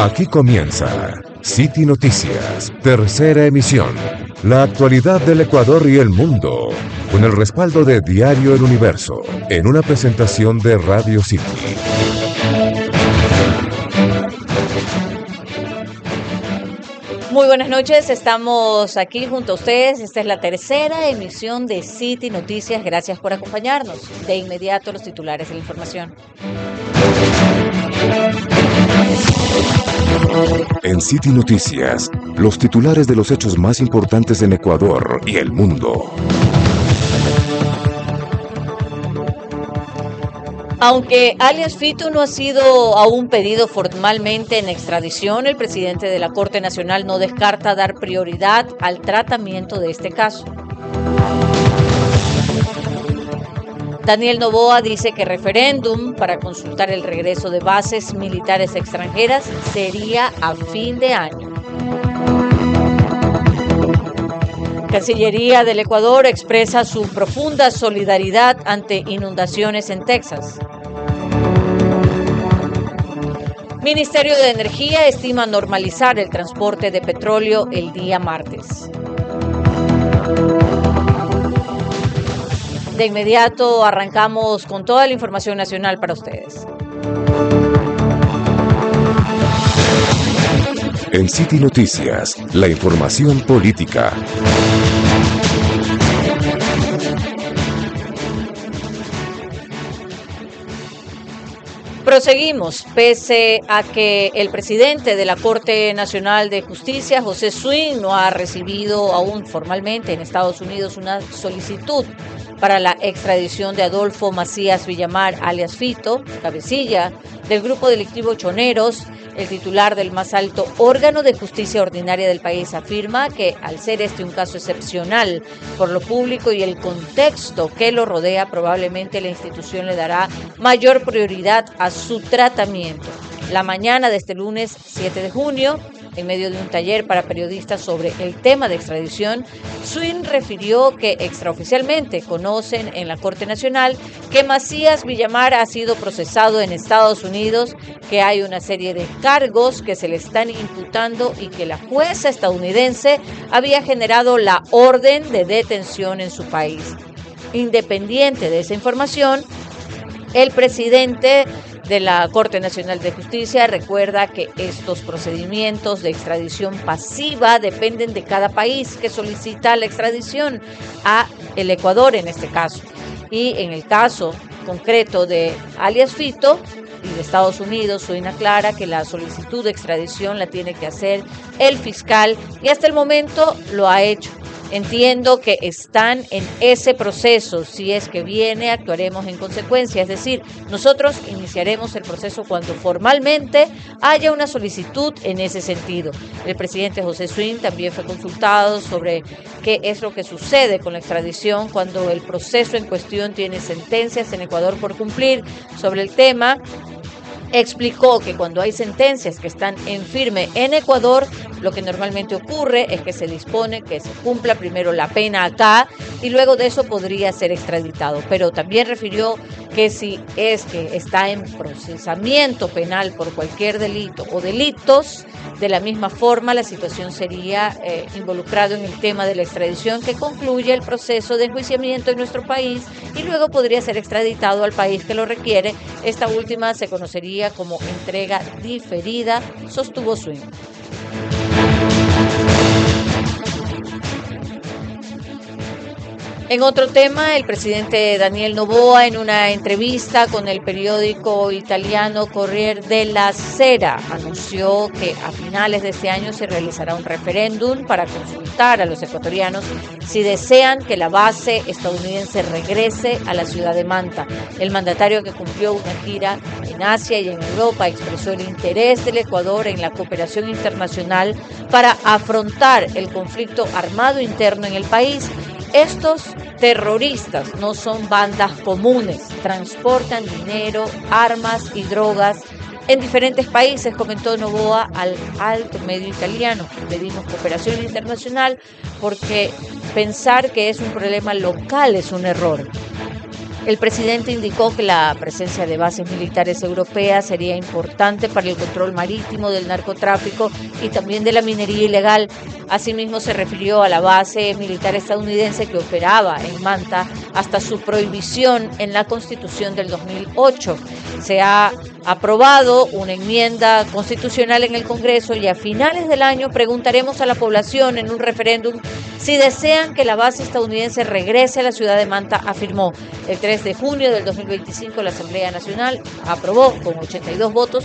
Aquí comienza City Noticias, tercera emisión. La actualidad del Ecuador y el mundo, con el respaldo de Diario El Universo, en una presentación de Radio City. Muy buenas noches, estamos aquí junto a ustedes. Esta es la tercera emisión de City Noticias. Gracias por acompañarnos. De inmediato los titulares de la información. En City Noticias, los titulares de los hechos más importantes en Ecuador y el mundo. Aunque alias Fito no ha sido aún pedido formalmente en extradición, el presidente de la Corte Nacional no descarta dar prioridad al tratamiento de este caso. Daniel Noboa dice que referéndum para consultar el regreso de bases militares extranjeras sería a fin de año. Cancillería del Ecuador expresa su profunda solidaridad ante inundaciones en Texas. Ministerio de Energía estima normalizar el transporte de petróleo el día martes. De inmediato arrancamos con toda la información nacional para ustedes. En City Noticias, la información política. Proseguimos, pese a que el presidente de la Corte Nacional de Justicia, José Swing, no ha recibido aún formalmente en Estados Unidos una solicitud para la extradición de Adolfo Macías Villamar, alias Fito, cabecilla del grupo delictivo Choneros. El titular del más alto órgano de justicia ordinaria del país afirma que, al ser este un caso excepcional por lo público y el contexto que lo rodea, probablemente la institución le dará mayor prioridad a su tratamiento. La mañana de este lunes 7 de junio, en medio de un taller para periodistas sobre el tema de extradición, Swing refirió que extraoficialmente conocen en la Corte Nacional que Macías Villamar ha sido procesado en Estados Unidos, que hay una serie de cargos que se le están imputando y que la jueza estadounidense había generado la orden de detención en su país. Independiente de esa información, el presidente de la Corte Nacional de Justicia recuerda que estos procedimientos de extradición pasiva dependen de cada país que solicita la extradición a el Ecuador en este caso. Y en el caso concreto de alias Fito y de Estados Unidos, Swing aclara que la solicitud de extradición la tiene que hacer el fiscal y hasta el momento lo ha hecho. Entiendo que están en ese proceso. Si es que viene, actuaremos en consecuencia. Es decir, nosotros iniciaremos el proceso cuando formalmente haya una solicitud en ese sentido. El presidente José Swing también fue consultado sobre qué es lo que sucede con la extradición cuando el proceso en cuestión tiene sentencias en Ecuador por cumplir. Sobre el tema, explicó que cuando hay sentencias que están en firme en Ecuador, lo que normalmente ocurre es que se dispone que se cumpla primero la pena acá y luego de eso podría ser extraditado. Pero también refirió que si es que está en procesamiento penal por cualquier delito o delitos, de la misma forma la situación sería involucrado en el tema de la extradición, que concluye el proceso de enjuiciamiento en nuestro país y luego podría ser extraditado al país que lo requiere. Esta última se conocería como entrega diferida, sostuvo Swing. En otro tema, el presidente Daniel Noboa, en una entrevista con el periódico italiano Corriere della Sera, anunció que a finales de este año se realizará un referéndum para consultar a los ecuatorianos si desean que la base estadounidense regrese a la ciudad de Manta. El mandatario, que cumplió una gira en Asia y en Europa, expresó el interés del Ecuador en la cooperación internacional para afrontar el conflicto armado interno en el país. Estos terroristas no son bandas comunes, transportan dinero, armas y drogas en diferentes países, comentó Noboa al alto medio italiano. Pedimos cooperación internacional porque pensar que es un problema local es un error. El presidente indicó que la presencia de bases militares europeas sería importante para el control marítimo del narcotráfico y también de la minería ilegal. Asimismo, se refirió a la base militar estadounidense que operaba en Manta hasta su prohibición en la Constitución del 2008. Se ha aprobado una enmienda constitucional en el Congreso y a finales del año preguntaremos a la población en un referéndum si desean que la base estadounidense regrese a la ciudad de Manta, afirmó. El 3 de junio del 2025 la Asamblea Nacional aprobó con 82 votos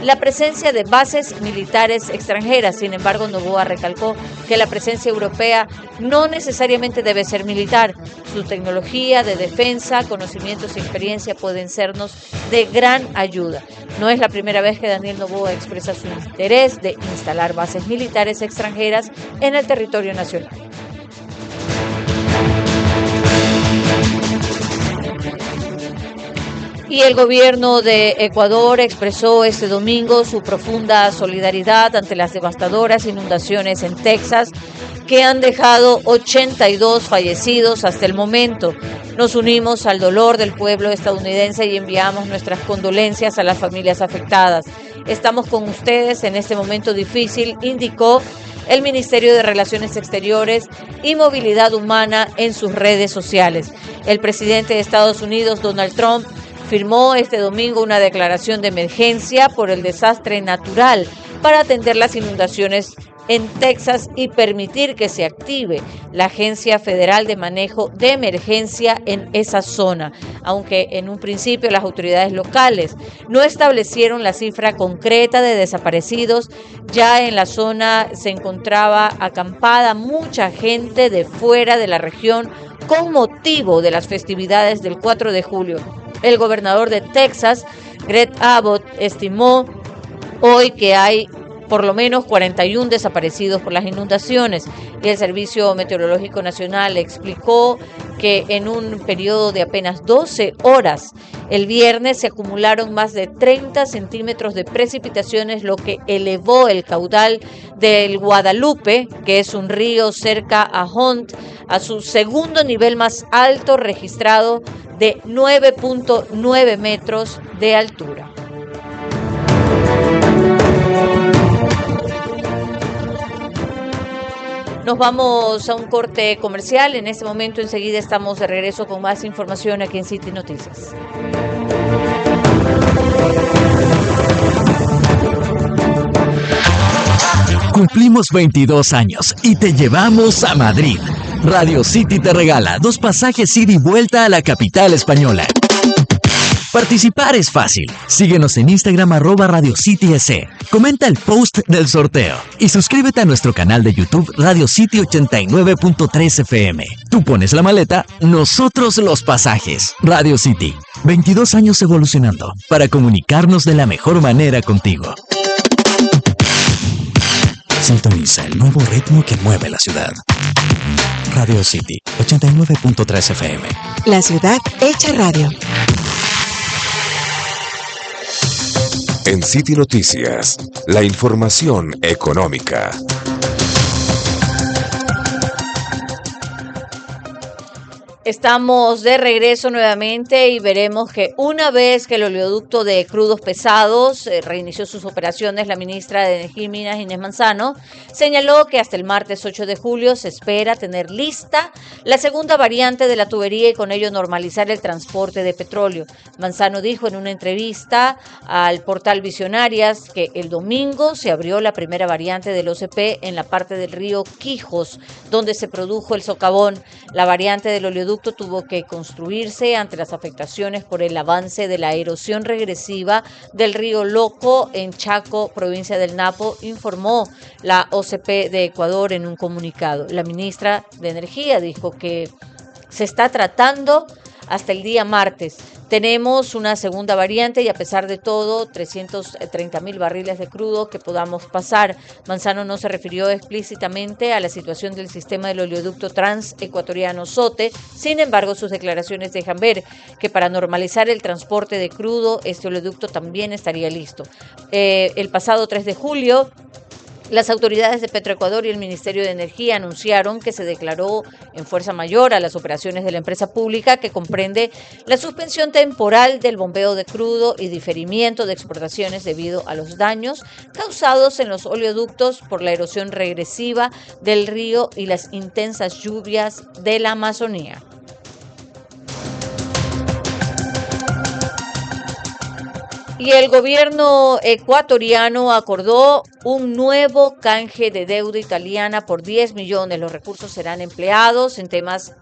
la presencia de bases militares extranjeras. Sin embargo, Noboa recalcó que la presencia europea no necesariamente debe ser militar. Su tecnología de defensa, conocimientos y experiencia pueden sernos de gran ayuda. No es la primera vez que Daniel Noboa expresa su interés de instalar bases militares extranjeras en el territorio nacional. Y el gobierno de Ecuador expresó este domingo su profunda solidaridad ante las devastadoras inundaciones en Texas, que han dejado 82 fallecidos hasta el momento. Nos unimos al dolor del pueblo estadounidense y enviamos nuestras condolencias a las familias afectadas. Estamos con ustedes en este momento difícil, indicó el Ministerio de Relaciones Exteriores y Movilidad Humana en sus redes sociales. El presidente de Estados Unidos, Donald Trump, firmó este domingo una declaración de emergencia por el desastre natural para atender las inundaciones en Texas y permitir que se active la Agencia Federal de Manejo de Emergencia en esa zona, aunque en un principio las autoridades locales no establecieron la cifra concreta de desaparecidos. Ya en la zona se encontraba acampada mucha gente de fuera de la región con motivo de las festividades del 4 de julio. El gobernador de Texas, Greg Abbott, estimó hoy que hay por lo menos 41 desaparecidos por las inundaciones. Y el Servicio Meteorológico Nacional explicó que en un periodo de apenas 12 horas, el viernes se acumularon más de 30 centímetros de precipitaciones, lo que elevó el caudal del Guadalupe, que es un río cerca a Hunt, a su segundo nivel más alto registrado de 9.9 metros de altura. Nos vamos a un corte comercial. En este momento, enseguida estamos de regreso con más información aquí en City Noticias. Cumplimos 22 años y te llevamos a Madrid. Radio City te regala 2 pasajes ida y vuelta a la capital española. Participar es fácil. Síguenos en Instagram @RadioCityS. Comenta el post del sorteo y suscríbete a nuestro canal de YouTube Radio City 89.3 FM. Tú pones la maleta, nosotros los pasajes. Radio City, 22 años evolucionando para comunicarnos de la mejor manera contigo. Sintoniza el nuevo ritmo que mueve la ciudad. Radio City 89.3 FM. La ciudad hecha radio. En City Noticias, la información económica. Estamos de regreso nuevamente y veremos que una vez que el oleoducto de crudos pesados reinició sus operaciones, la ministra de Energía y Minas, Inés Manzano, señaló que hasta el martes 8 de julio se espera tener lista la segunda variante de la tubería y con ello normalizar el transporte de petróleo. Manzano dijo en una entrevista al portal Visionarias que el domingo se abrió la primera variante del OCP en la parte del río Quijos, donde se produjo el socavón. La variante del oleoducto tuvo que construirse ante las afectaciones por el avance de la erosión regresiva del río Loco en Chaco, provincia del Napo, informó la OCP de Ecuador en un comunicado. La ministra de Energía dijo que se está tratando hasta el día martes. Tenemos una segunda variante y a pesar de todo, 330.000 barriles de crudo que podamos pasar. Manzano no se refirió explícitamente a la situación del sistema del oleoducto transecuatoriano SOTE. Sin embargo, sus declaraciones dejan ver que para normalizar el transporte de crudo, este oleoducto también estaría listo. El pasado 3 de julio, Las autoridades de Petroecuador y el Ministerio de Energía anunciaron que se declaró en fuerza mayor a las operaciones de la empresa pública, que comprende la suspensión temporal del bombeo de crudo y diferimiento de exportaciones debido a los daños causados en los oleoductos por la erosión regresiva del río y las intensas lluvias de la Amazonía. Y el gobierno ecuatoriano acordó un nuevo canje de deuda italiana por 10 millones. Los recursos serán empleados en temas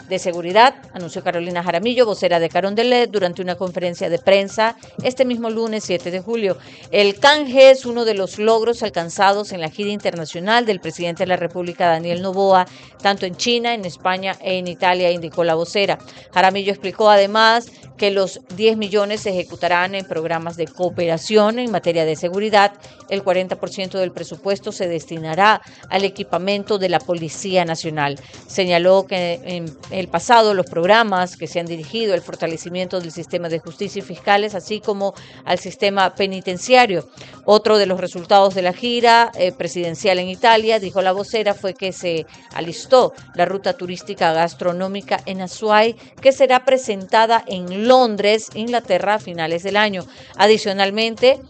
de seguridad, anunció Carolina Jaramillo, vocera de Carondelet, durante una conferencia de prensa este mismo lunes 7 de julio. El canje es uno de los logros alcanzados en la gira internacional del presidente de la República, Daniel Noboa, tanto en China, en España e en Italia, indicó la vocera. Jaramillo explicó además que los 10 millones se ejecutarán en programas de cooperación en materia de seguridad. El 40% del presupuesto se destinará al equipamiento de la Policía Nacional. Señaló que en el pasado los programas que se han dirigido al fortalecimiento del sistema de justicia y fiscales, así como al sistema penitenciario. Otro de los resultados de la gira presidencial en Italia, dijo la vocera, fue que se alistó la ruta turística gastronómica en Azuay, que será presentada en Londres, Inglaterra, a finales del año. Adicionalmente,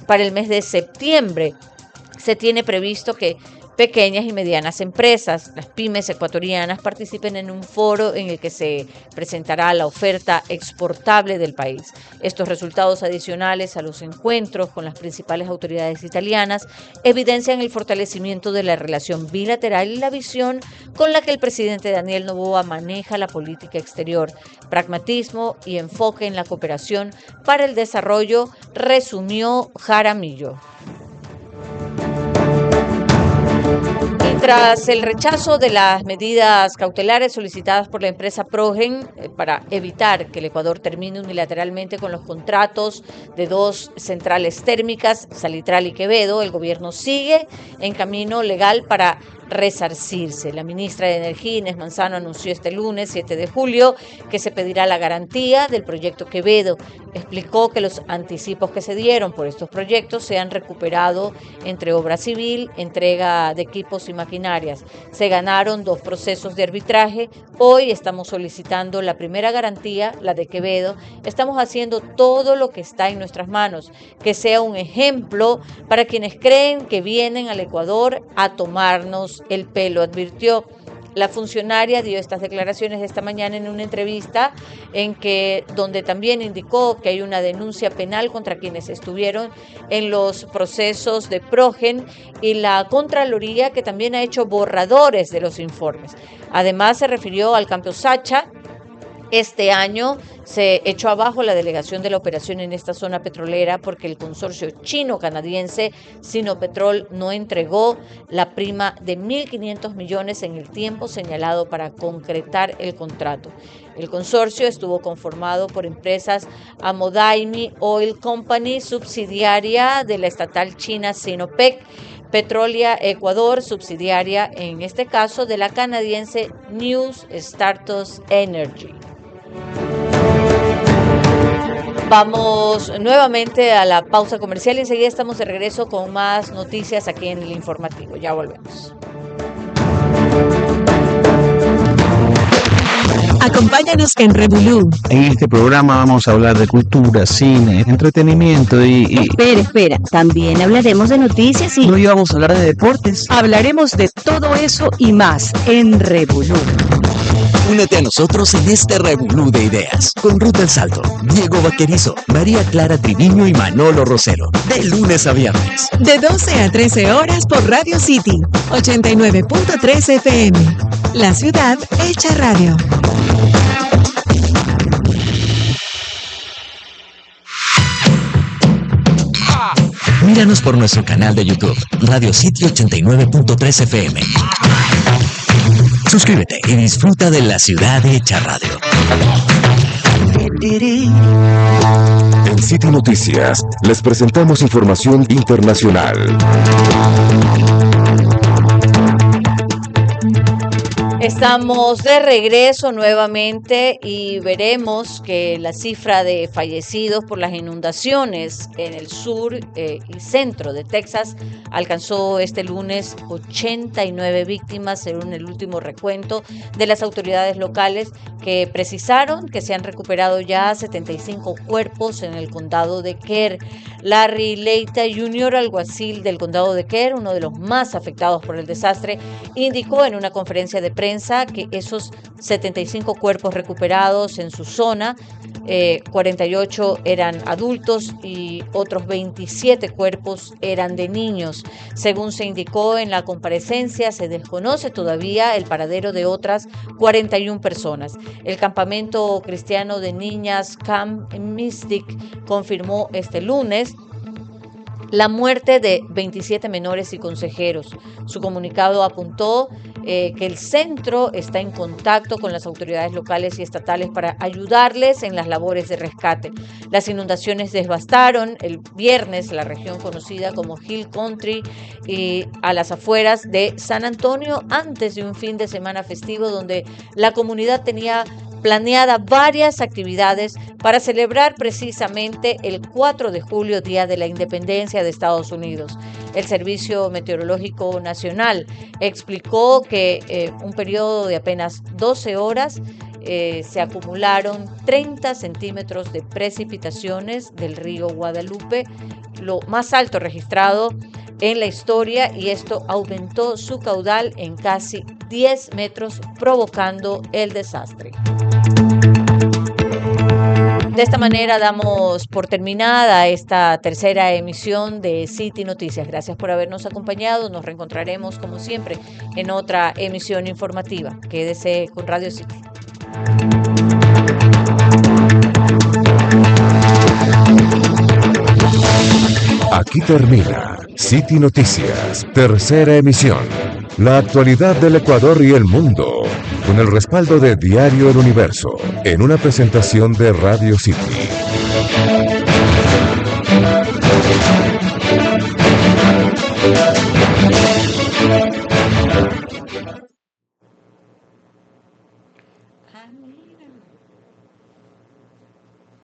para el mes de septiembre se tiene previsto que pequeñas y medianas empresas, las pymes ecuatorianas, participen en un foro en el que se presentará la oferta exportable del país. Estos resultados adicionales a los encuentros con las principales autoridades italianas evidencian el fortalecimiento de la relación bilateral y la visión con la que el presidente Daniel Noboa maneja la política exterior, pragmatismo y enfoque en la cooperación para el desarrollo, resumió Jaramillo. Y tras el rechazo de las medidas cautelares solicitadas por la empresa Progen para evitar que el Ecuador termine unilateralmente con los contratos de 2 centrales térmicas, Salitral y Quevedo, el gobierno sigue en camino legal para resarcirse. La ministra de Energía, Inés Manzano, anunció este lunes 7 de julio que se pedirá la garantía del proyecto Quevedo. Explicó que los anticipos que se dieron por estos proyectos se han recuperado entre obra civil, entrega de equipos y maquinarias. Se ganaron 2 procesos de arbitraje. Hoy estamos solicitando la primera garantía, la de Quevedo. Estamos haciendo todo lo que está en nuestras manos, que sea un ejemplo para quienes creen que vienen al Ecuador a tomarnos el pelo, advirtió. La funcionaria dio estas declaraciones esta mañana en una entrevista donde también indicó que hay una denuncia penal contra quienes estuvieron en los procesos de Progen y la Contraloría, que también ha hecho borradores de los informes. Además, se refirió al Campo Sacha. Este año se echó abajo la delegación de la operación en esta zona petrolera porque el consorcio chino-canadiense Sinopetrol no entregó la prima de 1.500 millones en el tiempo señalado para concretar el contrato. El consorcio estuvo conformado por empresas Amodaimi Oil Company, subsidiaria de la estatal china Sinopec, Petrolia Ecuador, subsidiaria en este caso de la canadiense New Status Energy. Vamos nuevamente a la pausa comercial y enseguida estamos de regreso con más noticias aquí en el informativo. Ya volvemos. Acompáñanos en Revolú. En este programa vamos a hablar de cultura, cine, entretenimiento y... Espera, también hablaremos de noticias y... No íbamos a hablar de deportes. Hablaremos de todo eso y más en Revolú. Únete a nosotros en este revolú de ideas con Ruth El Salto, Diego Vaquerizo, María Clara Triviño y Manolo Rosero, de lunes a viernes. De 12 a 13 horas por Radio City, 89.3 FM. La ciudad hecha radio. Míranos por nuestro canal de YouTube, Radio City 89.3 FM. Suscríbete y disfruta de la ciudad hecha radio. En City Noticias les presentamos información internacional. Estamos de regreso nuevamente y veremos que la cifra de fallecidos por las inundaciones en el sur y centro de Texas alcanzó este lunes 89 víctimas, según el último recuento de las autoridades locales, que precisaron que se han recuperado ya 75 cuerpos en el condado de Kerr. Larry Leita Jr., alguacil del condado de Kerr, uno de los más afectados por el desastre, indicó en una conferencia de prensa que esos 75 cuerpos recuperados en su zona, 48 eran adultos y otros 27 cuerpos eran de niños. Según se indicó en la comparecencia, se desconoce todavía el paradero de otras 41 personas. El campamento cristiano de niñas Camp Mystic confirmó este lunes la muerte de 27 menores y consejeros. Su comunicado apuntó que el centro está en contacto con las autoridades locales y estatales para ayudarles en las labores de rescate. Las inundaciones devastaron el viernes la región conocida como Hill Country y a las afueras de San Antonio, antes de un fin de semana festivo donde la comunidad tenía planeada varias actividades para celebrar precisamente el 4 de julio, Día de la Independencia de Estados Unidos. El Servicio Meteorológico Nacional explicó que un periodo de apenas 12 horas se acumularon 30 centímetros de precipitaciones del río Guadalupe, lo más alto registrado en la historia, y esto aumentó su caudal en casi 10 metros, provocando el desastre. De esta manera damos por terminada esta tercera emisión de City Noticias. Gracias por habernos acompañado. Nos reencontraremos, como siempre, en otra emisión informativa. Quédese con Radio City. Aquí termina City Noticias, tercera emisión. La actualidad del Ecuador y el mundo, con el respaldo de Diario El Universo, en una presentación de Radio City.